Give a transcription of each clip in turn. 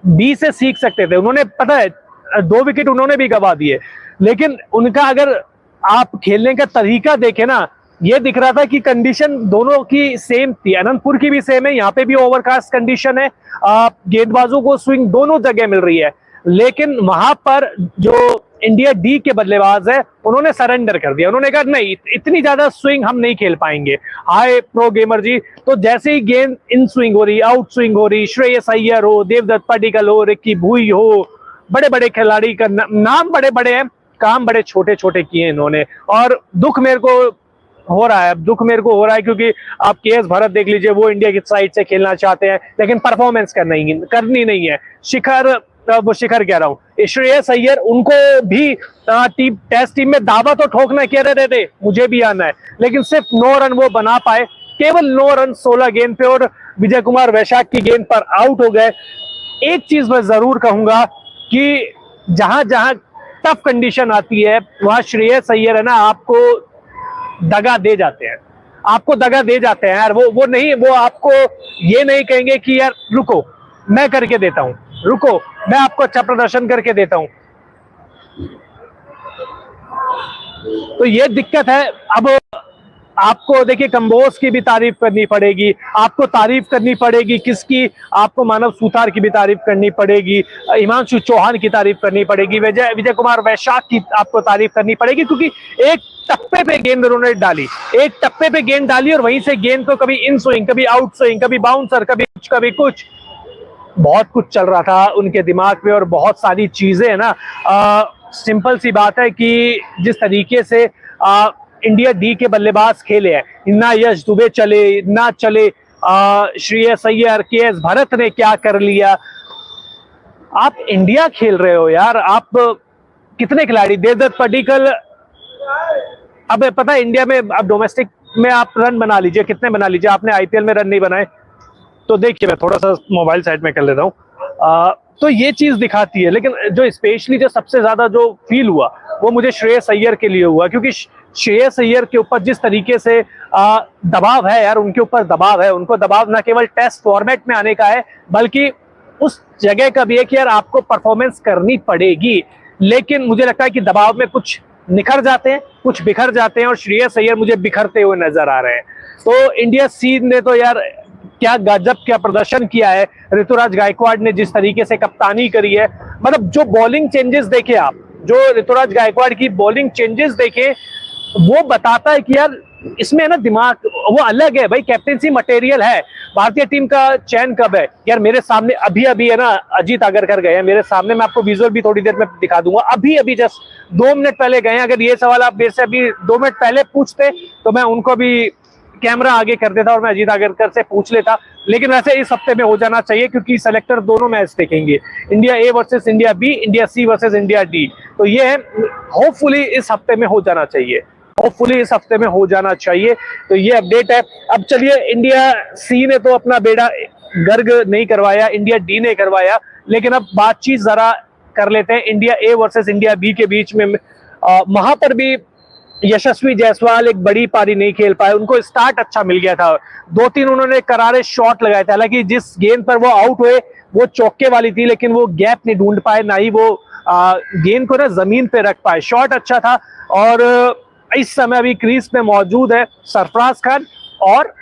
B से सीख सकते थे। उन्होंने, पता है, 2 विकेट उन्होंने भी गंवा दिए, लेकिन उनका अगर आप खेलने का तरीका देखें ना, ये दिख रहा था कि कंडीशन दोनों की सेम थी। अनंतपुर की भी सेम है, यहाँ पे भी ओवरकास्ट कंडीशन है, गेंदबाजों को स्विंग दोनों जगह मिल रही है, लेकिन वहां पर जो इंडिया डी के बल्लेबाज है उन्होंने सरेंडर कर दिया। उन्होंने कहा नहीं, इतनी ज्यादा स्विंग हम नहीं खेल पाएंगे। हाय प्रो गेमर जी, तो जैसे ही गेंद इन स्विंग हो रही, आउट स्विंग हो रही, श्रेयस अय्यर हो, देवदत्त पडिक्कल हो, रिकी भुई हो, बड़े बड़े खिलाड़ी का नाम बड़े बड़े हैं, काम बड़े छोटे छोटे किए इन्होंने। और दुख मेरे को हो रहा है, क्योंकि आप केएस भरत देख लीजिए, वो इंडिया की साइड से खेलना चाहते हैं लेकिन परफॉर्मेंस करनी नहीं है। शिखर कह रहा हूँ, श्रेयस अय्यर, उनको भी टेस्ट टीम में दावा तो ठोकना, कह रहे थे मुझे भी आना है, लेकिन सिर्फ 9 रन वो बना पाए, केवल 9 रन 16 गेंद पे, और विजय कुमार वैशाख की गेंद पर आउट हो गए। एक चीज मैं जरूर कहूंगा कि जहां जहां टफ कंडीशन आती है वहां श्रेयस अय्यर है ना, आपको दगा दे जाते हैं यार। वो नहीं, वो आपको ये नहीं कहेंगे कि यार रुको मैं करके देता हूं, रुको मैं आपको अच्छा प्रदर्शन करके देता हूं। तो ये दिक्कत है। अब आपको देखिए, कंबोज की भी तारीफ करनी पड़ेगी, आपको तारीफ करनी पड़ेगी किसकी, आपको मानव सूतार की भी तारीफ करनी पड़ेगी, हिमांशु चौहान की तारीफ करनी पड़ेगी, विजय कुमार वैशाख की आपको तारीफ करनी पड़ेगी, क्योंकि एक टप्पे पे गेंद उन्होंने डाली, और वहीं से गेंद को कभी इन स्विंग, कभी आउट स्विंग, कभी बाउंसर, कभी कुछ बहुत कुछ चल रहा था उनके दिमाग में, और बहुत सारी चीजें है ना। सिंपल सी बात है कि जिस तरीके से इंडिया डी के बल्लेबाज खेले हैं, ना यश दुबे चले ना चले, श्रेयस अय्यर, केएस भरत ने क्या कर लिया। आप इंडिया खेल रहे हो यार, आप कितने खिलाड़ी, देवदत्त पडिक्कल, अब पता है इंडिया में अब डोमेस्टिक में आप रन बना लीजिए, कितने बना लीजिए, आपने आईपीएल में रन नहीं बनाए। तो देखिए, मैं थोड़ा सा मोबाइल साइड में कर लेता हूँ। तो ये चीज दिखाती है, लेकिन जो स्पेशली जो सबसे ज्यादा जो फील हुआ वो मुझे श्रेयस अय्यर के लिए हुआ, क्योंकि श्रेयस अय्यर के ऊपर जिस तरीके से दबाव है यार, उनके ऊपर दबाव है। उनको दबाव ना केवल टेस्ट फॉर्मेट में आने का है, बल्कि उस जगह का भी है कि यार आपको परफॉर्मेंस करनी पड़ेगी। लेकिन मुझे लगता है कि दबाव में कुछ निखर जाते हैं, कुछ बिखर जाते हैं, और श्रेयस अय्यर मुझे बिखरते हुए नजर आ रहे हैं। तो इंडिया सी ने तो यार क्या गजब क्या प्रदर्शन किया है। ऋतुराज गायकवाड़ ने जिस तरीके से कप्तानी करी है, मतलब जो बॉलिंग चेंजेस देखे आप, जो ऋतुराज गायकवाड़ की बॉलिंग चेंजेस देखे, वो बताता है कि यार इसमें है ना दिमाग वो अलग है भाई, कैप्टेंसी मटेरियल है। भारतीय टीम का चयन कब है यार, मेरे सामने अभी है ना अजीत आगरकर गए हैं मेरे सामने, मैं आपको विजुअल भी थोड़ी देर में दिखा दूंगा, अभी जस्ट 2 मिनट पहले गए हैं। अगर ये सवाल आप मेरे से अभी 2 मिनट पहले पूछते तो मैं उनको भी कैमरा आगे कर देता और मैं अजीत आगरकर से पूछ लेता, लेकिन वैसे इस हफ्ते में हो जाना चाहिए, क्योंकि सेलेक्टर दोनों मैच देखेंगे, India A versus India B, India C versus India D. तो ये है, होपफुली इस हफ्ते में हो जाना चाहिए, तो ये अपडेट है। अब चलिए, इंडिया सी ने तो अपना बेड़ा गर्क नहीं करवाया, इंडिया डी ने करवाया, लेकिन अब बातचीत जरा कर लेते हैं India A versus India B के बीच में। वहां पर भी यशस्वी जायसवाल एक बड़ी पारी नहीं खेल पाए, उनको स्टार्ट अच्छा मिल गया था, 2-3 उन्होंने करारे शॉट लगाए थे, हालांकि जिस गेंद पर वो आउट हुए वो चौके वाली थी, लेकिन वो गैप नहीं ढूंढ पाए, ना ही वो गेंद को ना जमीन पे रख पाए। शॉट अच्छा था, और इस समय अभी क्रीज में मौजूद है सरफराज खान और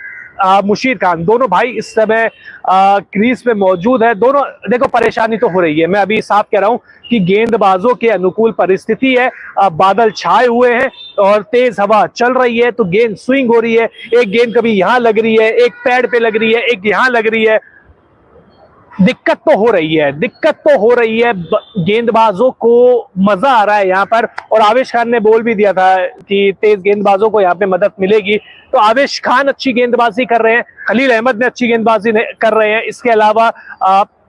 मुशीर खान, दोनों भाई इस समय क्रीज पे मौजूद है। दोनों देखो, परेशानी तो हो रही है, मैं अभी साफ कह रहा हूं कि गेंदबाजों के अनुकूल परिस्थिति है, बादल छाए हुए हैं और तेज हवा चल रही है, तो गेंद स्विंग हो रही है, एक गेंद कभी यहां लग रही है, एक पैड पे लग रही है, एक यहां लग रही है। दिक्कत तो हो रही है, गेंदबाजों को मजा आ रहा है यहाँ पर, और आवेश खान ने बोल भी दिया था कि तेज गेंदबाजों को यहाँ पे मदद मिलेगी, तो आवेश खान अच्छी गेंदबाजी कर रहे हैं, खलील अहमद ने अच्छी गेंदबाजी कर रहे हैं, इसके अलावा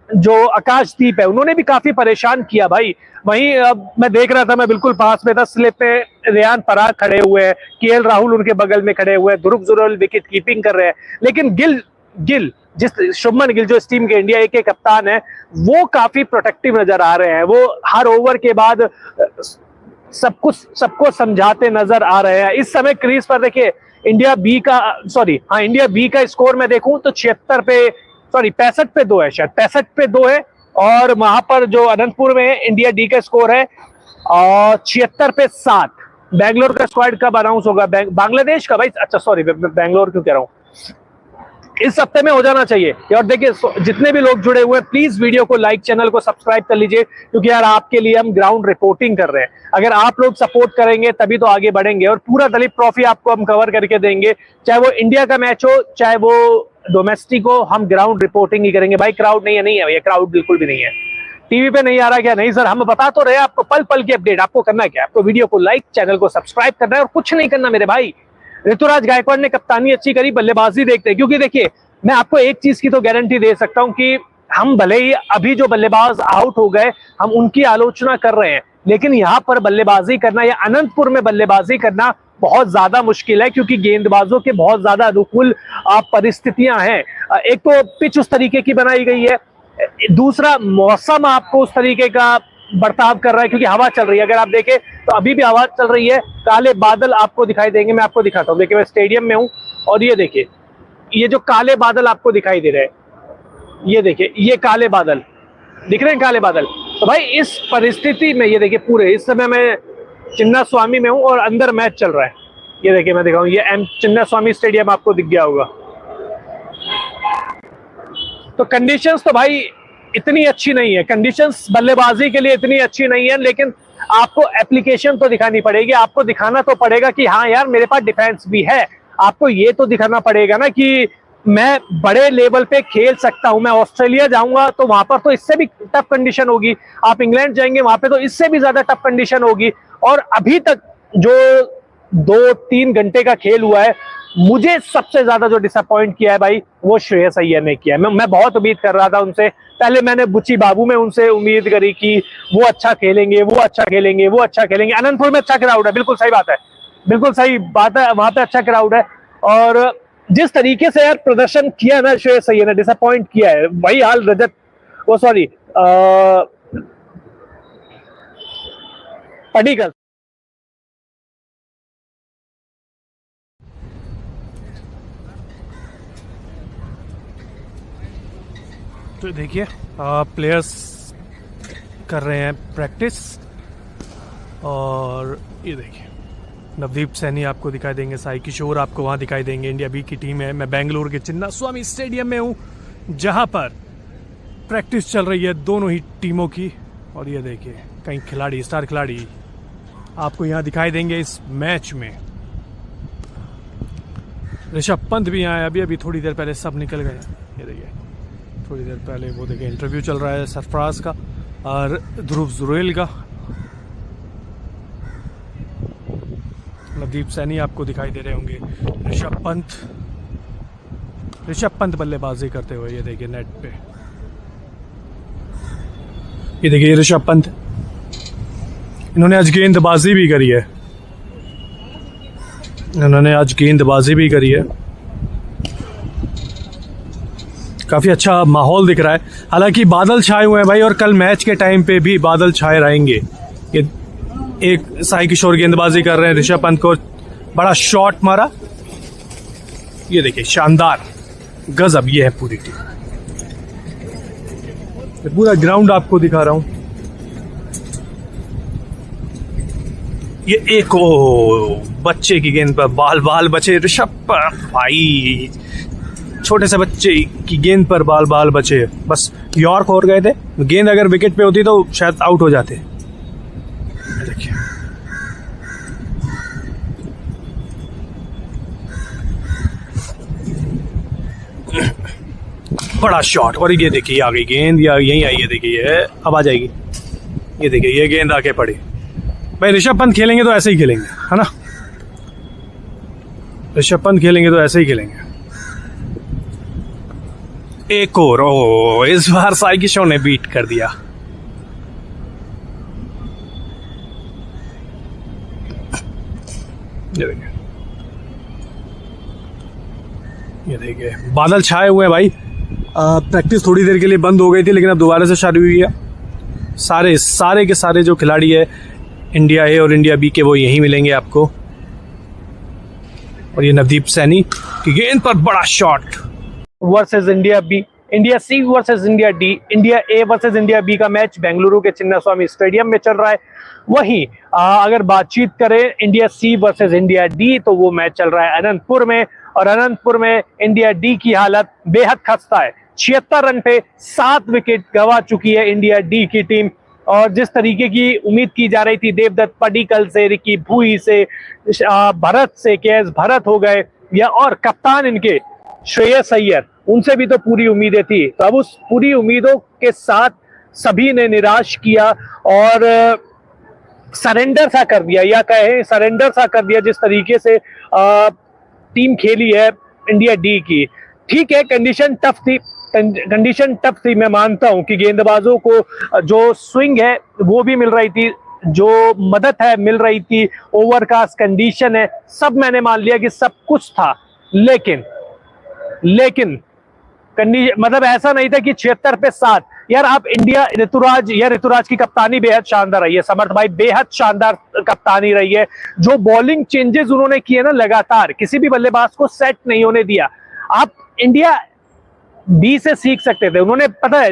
जो आकाशदीप है उन्होंने भी काफी परेशान किया भाई। वहीं मैं देख रहा था, मैं बिल्कुल पास में था, स्लिप पे रेयान पराग खड़े हुए हैं, केएल राहुल उनके बगल में खड़े हुए हैं, ध्रुव जुरैल विकेट कीपिंग कर रहे हैं, लेकिन गिल शुभमन गिल जो इस टीम के इंडिया ए के कप्तान है, वो काफी प्रोटेक्टिव नजर आ रहे हैं, वो हर ओवर के बाद सबको समझाते नजर आ रहे हैं। इस समय क्रीज पर देखिए, इंडिया बी का स्कोर मैं देखूं तो 65 पे 2 है, शायद 65 पे 2 है, और वहां पर जो अनंतपुर में है, इंडिया डी का स्कोर है 76 पे 7। बैंगलोर का स्क्वाड कब अनाउंस होगा? बांग्लादेश का भाई, अच्छा सॉरी बैंगलोर क्यों कह रहा हूँ, इस हफ्ते में हो जाना चाहिए। और देखिए जितने भी लोग जुड़े हुए हैं प्लीज वीडियो को लाइक, चैनल को सब्सक्राइब कर लीजिए, क्योंकि यार आपके लिए हम ग्राउंड रिपोर्टिंग कर रहे हैं। अगर आप लोग सपोर्ट करेंगे तभी तो आगे बढ़ेंगे, और पूरा दलीप ट्रॉफी आपको हम कवर करके देंगे, चाहे वो इंडिया का मैच हो चाहे वो डोमेस्टिक हो, हम ग्राउंड रिपोर्टिंग ही करेंगे। भाई क्राउड नहीं है, नहीं है भैया, क्राउड बिल्कुल भी नहीं है। टीवी पे नहीं आ रहा क्या? नहीं सर, हम बता तो रहे आपको पल पल की अपडेट। आपको करना क्या? आपको वीडियो को लाइक, चैनल को सब्सक्राइब करना है और कुछ नहीं करना मेरे भाई। ऋतुराज गायकवाड़ ने कप्तानी अच्छी करी, बल्लेबाजी देखते हैं, क्योंकि देखिए मैं आपको एक चीज की तो गारंटी दे सकता हूं कि हम भले ही अभी जो बल्लेबाज आउट हो गए हम उनकी आलोचना कर रहे हैं, लेकिन यहां पर बल्लेबाजी करना या अनंतपुर में बल्लेबाजी करना बहुत ज्यादा मुश्किल है, क्योंकि गेंदबाजों के बहुत ज्यादा अनुकूल परिस्थितियां हैं। एक तो पिच उस तरीके की बनाई गई है, दूसरा मौसम आपको उस तरीके का बर्ताव कर रहा है, क्योंकि हवा चल रही है। अगर आप देखें तो अभी भी हवा चल रही है, काले बादल आपको दिखाई देंगे। मैं आपको दिखाता हूं, देखिए मैं स्टेडियम में हूं और ये देखिए ये जो काले बादल आपको दिखाई दे रहे हैं, ये देखिए ये काले बादल दिख रहे हैं, काले बादल। तो भाई इस परिस्थिति में ये देखिए पूरे इस समय मैं चिन्ना स्वामी में हूं और अंदर मैच चल रहा है। ये देखिए मैं दिखाऊं, ये चिन्ना स्वामी स्टेडियम आपको दिख गया होगा। तो कंडीशंस तो भाई इतनी अच्छी नहीं है, कंडीशंस बल्लेबाजी के लिए इतनी अच्छी नहीं है, लेकिन आपको एप्लीकेशन तो दिखानी पड़ेगी। आपको दिखाना तो पड़ेगा कि हाँ यार मेरे पास डिफेंस भी है। आपको ये तो दिखाना पड़ेगा ना कि मैं बड़े लेवल पे खेल सकता हूं। मैं ऑस्ट्रेलिया जाऊंगा तो वहां पर तो इससे भी टफ कंडीशन होगी, आप इंग्लैंड जाएंगे वहां पे तो इससे भी ज्यादा टफ कंडीशन होगी। और अभी तक जो 2-3 घंटे का खेल हुआ है, मुझे सबसे ज्यादा जो डिसअपॉइंट किया है भाई वो श्रेयस अय्यर ने किया है। मैं बहुत उम्मीद कर रहा था उनसे, पहले मैंने बुच्ची बाबू में उनसे उम्मीद करी कि वो अच्छा खेलेंगे, वो अच्छा खेलेंगे, वो अच्छा खेलेंगे। अनंतपुर में अच्छा क्राउड है, बिल्कुल सही बात है, बिल्कुल सही बात है, वहां पे अच्छा क्राउड है। और जिस तरीके से यार प्रदर्शन किया ना श्रेयस अय्यर ने, डिसअपॉइंट किया है। वही हाल रजत वो सॉरी पडिक्कल। तो देखिए प्लेयर्स कर रहे हैं प्रैक्टिस, और ये देखिए नवदीप सैनी आपको दिखाई देंगे, साई किशोर आपको वहाँ दिखाई देंगे। इंडिया बी की टीम है। मैं बेंगलुरु के चिन्ना स्वामी स्टेडियम में हूँ, जहाँ पर प्रैक्टिस चल रही है दोनों ही टीमों की। और ये देखिए कई खिलाड़ी, स्टार खिलाड़ी आपको यहाँ दिखाई देंगे इस मैच में। ऋषभ पंत भी यहाँ है, अभी थोड़ी देर पहले सब निकल गए। ये देखिए थोड़ी देर पहले वो देखिए इंटरव्यू चल रहा है सरफराज का और ध्रुव जुरेल का। नवदीप सैनी आपको दिखाई दे रहे होंगे। ऋषभ पंत बल्लेबाजी करते हुए, ये देखिए नेट पे, ये देखिए ऋषभ पंत, इन्होंने आज गेंदबाजी भी करी है, काफी अच्छा माहौल दिख रहा है। हालांकि बादल छाए हुए हैं भाई, और कल मैच के टाइम पे भी बादल छाए रहेंगे। ये एक साई किशोर गेंदबाजी कर रहे हैं, ऋषभ पंत को बड़ा शॉट मारा, ये देखिए शानदार, गजब। ये है पूरी टीम, पूरा ग्राउंड आपको दिखा रहा हूं। ये एक बच्चे की गेंद पर बाल बचे, ऋषभ भाई छोटे से बच्चे की गेंद पर बाल बचे, बस यॉर्क हो गए थे। गेंद अगर विकेट पे होती तो शायद आउट हो जाते। देखिए बड़ा शॉट, और ये देखिए आ गई गेंद, या यहीं आई है, देखिए अब आ जाएगी। ये देखिए ये गेंद आके पड़ी। भाई ऋषभ पंत खेलेंगे तो ऐसे ही खेलेंगे, है ना, ऋषभ पंत खेलेंगे तो ऐसे ही खेलेंगे। एक और, इस बार साई किशोर ने बीट कर दिया। ये देखिए बादल छाए हुए हैं भाई। प्रैक्टिस थोड़ी देर के लिए बंद हो गई थी, लेकिन अब दोबारा से चालू हुई है। सारे के सारे जो खिलाड़ी है इंडिया ए और इंडिया बी के, वो यहीं मिलेंगे आपको। और ये नवदीप सैनी की गेंद पर बड़ा shot versus India B. India C versus India D, India A versus India B का मैच बेंगलुरु के चिन्नास्वामी स्टेडियम में चल रहा है। वहीं अगर बातचीत करें India C versus India D, तो वो मैच चल रहा है अनंतपुर में, और अनंतपुर में इंडिया डी की हालत बेहद खस्ता है। 76 रन पे 7 विकेट गंवा चुकी है इंडिया डी की टीम, और जिस तरीके की उम्मीद की जा रही थी देवदत्त पडिक्कल से, रिकी भुई से, भरत से, केएस भरत हो गए, या और कप्तान इनके श्रेयस अय्यर, उनसे भी तो पूरी उम्मीदें थी। तो अब उस पूरी उम्मीदों के साथ सभी ने निराश किया और सरेंडर सा कर दिया, या कहे सरेंडर सा कर दिया जिस तरीके से टीम खेली है इंडिया डी की। ठीक है, कंडीशन टफ थी, मैं मानता हूं कि गेंदबाजों को जो स्विंग है वो भी मिल रही थी, जो मदद है मिल रही थी, ओवरकास्ट कंडीशन है, सब मैंने मान लिया कि सब कुछ था, लेकिन मतलब ऐसा नहीं था कि 76 पे 7। यार आप इंडिया ऋतुराज की कप्तानी बेहद शानदार रही है, समर्थ भाई बेहद शानदार कप्तानी रही है। जो बॉलिंग चेंजेस उन्होंने किए ना, लगातार किसी भी बल्लेबाज को सेट नहीं होने दिया। आप इंडिया बी से सीख सकते थे, उन्होंने पता है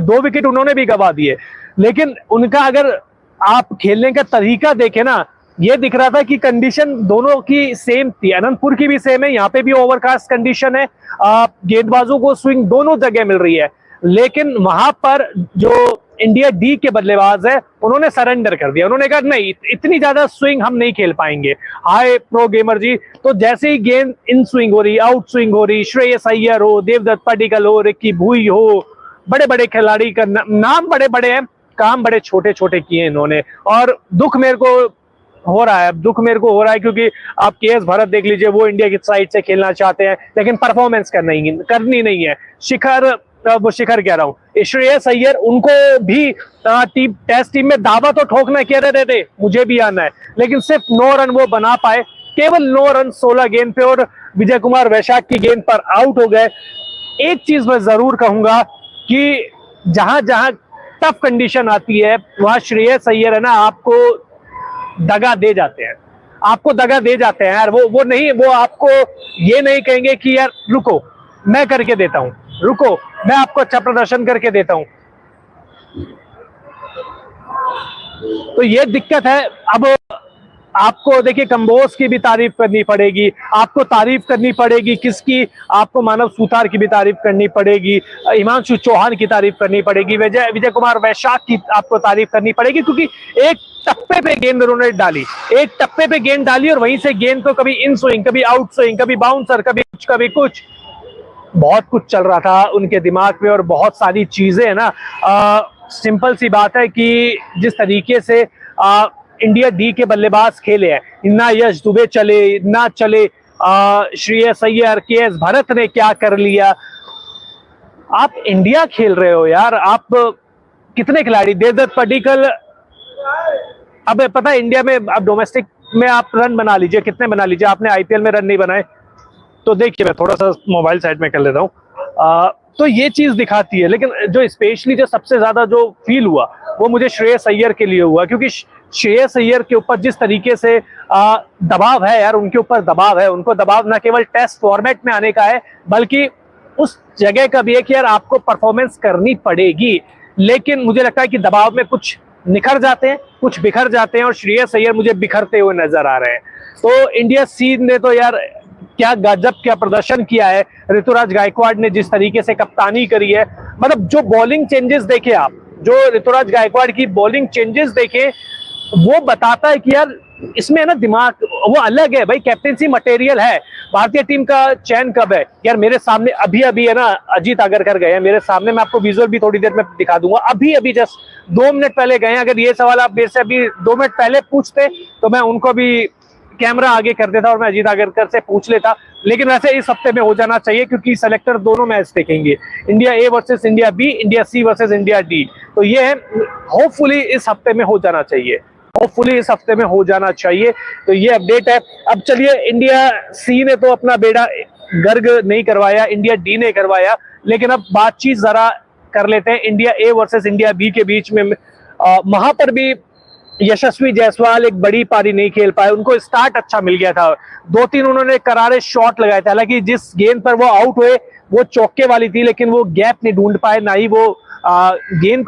2 विकेट उन्होंने भी गंवा दिए, लेकिन उनका अगर आप खेलने का तरीका देखें ना, ये दिख रहा था कि कंडीशन दोनों की सेम थी, अनंतपुर की भी सेम है, यहाँ पे भी ओवरकास्ट कंडीशन है, गेंदबाजों को स्विंग दोनों जगह मिल रही है, लेकिन वहां पर जो इंडिया डी के बल्लेबाज है उन्होंने सरेंडर कर दिया। उन्होंने कहा नहीं, इतनी ज्यादा स्विंग हम नहीं खेल पाएंगे। हाय प्रो गेमर जी, तो जैसे ही गेंद इन स्विंग हो रही, आउट स्विंग हो रही, श्रेयस अय्यर हो, देवदत्त पडिक्कल हो, रिकी भुई हो, बड़े बड़े खिलाड़ी का नाम बड़े बड़े हैं, काम बड़े छोटे छोटे किए इन्होंने। और दुख मेरे को हो रहा है क्योंकि आप केएस भरत देख लीजिए, वो इंडिया की साइड से खेलना चाहते हैं, लेकिन परफॉर्मेंस करनी नहीं है। शिखर कह रहा हूँ, श्रेयस अय्यर, उनको भी टेस्ट टीम में दावा तो ठोकना कह रहे थे, मुझे भी आना है, लेकिन सिर्फ 9 रन वो बना पाए, केवल 9 रन 16 गेंद पे, और विजय कुमार वैशाख की गेंद पर आउट हो गए। एक चीज मैं जरूर कहूंगा कि जहां जहां टफ कंडीशन आती है वहां श्रेयस अय्यर है ना, आपको दगा दे जाते हैं यार। वो आपको ये नहीं कहेंगे कि यार रुको मैं करके देता हूं, रुको मैं आपको अच्छा प्रदर्शन करके देता हूं। तो ये दिक्कत है। अब आपको देखिए कंबोज की भी तारीफ करनी पड़ेगी, आपको तारीफ करनी पड़ेगी किसकी, आपको मानव सूतार की भी तारीफ करनी पड़ेगी, हिमांशु चौहान की तारीफ करनी पड़ेगी, विजय कुमार वैशाख की आपको तारीफ करनी पड़ेगी, क्योंकि एक टप्पे पे गेंद उन्होंने डाली, और वहीं से गेंद को कभी इन स्विंग, कभी आउट स्विंग, कभी बाउंसर, कभी कुछ, बहुत कुछ चल रहा था उनके दिमाग में, और बहुत सारी चीजें है ना। सिंपल सी बात है कि जिस तरीके से इंडिया डी के बल्लेबाज खेले हैं, ना यश दुबे चले ना चले, श्रेयस अय्यर, केएस भरत ने क्या कर लिया। आप इंडिया खेल रहे हो यार, आप कितने खिलाड़ी, देवदत्त पडिक्कल, अब पता है इंडिया में अब डोमेस्टिक में आप रन बना लीजिए, कितने बना लीजिए, आपने आईपीएल में रन नहीं बनाए। तो देखिए मैं थोड़ा सा मोबाइल साइड में कर लेता हूँ। तो ये चीज दिखाती है, लेकिन जो स्पेशली जो सबसे ज्यादा जो फील हुआ वो मुझे श्रेयस अय्यर के लिए हुआ, क्योंकि श्रेयस अय्यर के ऊपर जिस तरीके से दबाव है यार, उनके ऊपर दबाव है, उनको दबाव ना केवल टेस्ट फॉर्मेट में आने का है, बल्कि उस जगह का भी है कि यार आपको परफॉर्मेंस करनी पड़ेगी। लेकिन मुझे लगता है कि दबाव में कुछ निखर जाते हैं, कुछ बिखर जाते हैं, और श्रेयस अय्यर मुझे बिखरते हुए नजर आ रहे हैं। तो इंडिया सी ने तो यार क्या गजब क्या प्रदर्शन किया है, ऋतुराज गायकवाड़ ने जिस तरीके से कप्तानी करी है, मतलब जो बॉलिंग चेंजेस देखे आप, जो ऋतुराज गायकवाड़ की बॉलिंग चेंजेस देखे, वो बताता है कि यार इसमें है ना दिमाग वो अलग है भाई, कैप्टेंसी मटेरियल है। भारतीय टीम का चयन कब है यार, मेरे सामने अभी है ना अजीत आगरकर गए हैं मेरे सामने, मैं आपको विजुअल भी थोड़ी देर में दिखा दूंगा, अभी जस्ट 2 मिनट पहले गए हैं। अगर ये सवाल आप मेरे से अभी 2 मिनट पहले पूछते तो मैं उनको भी कैमरा आगे कर देता और मैं अजीत आगरकर से पूछ लेता, लेकिन वैसे इस हफ्ते में हो जाना चाहिए क्योंकि सेलेक्टर दोनों मैच देखेंगे, India A versus India B, India C versus India D. तो ये है, होपफुली इस हफ्ते में हो जाना चाहिए, तो ये अपडेट है। अब चलिए, इंडिया सी ने तो अपना बेड़ा गर्क नहीं करवाया, इंडिया डी ने करवाया, लेकिन अब बातचीत जरा कर लेते हैं India A versus India B के बीच में। वहां पर भी यशस्वी जायसवाल एक बड़ी पारी नहीं खेल पाए, उनको स्टार्ट अच्छा मिल गया था, 2-3 उन्होंने करारे शॉट लगाए थे, हालांकि जिस गेंद पर वो आउट हुए वो चौके वाली थी, लेकिन वो गैप नहीं ढूंढ पाए, ना ही वो गेंद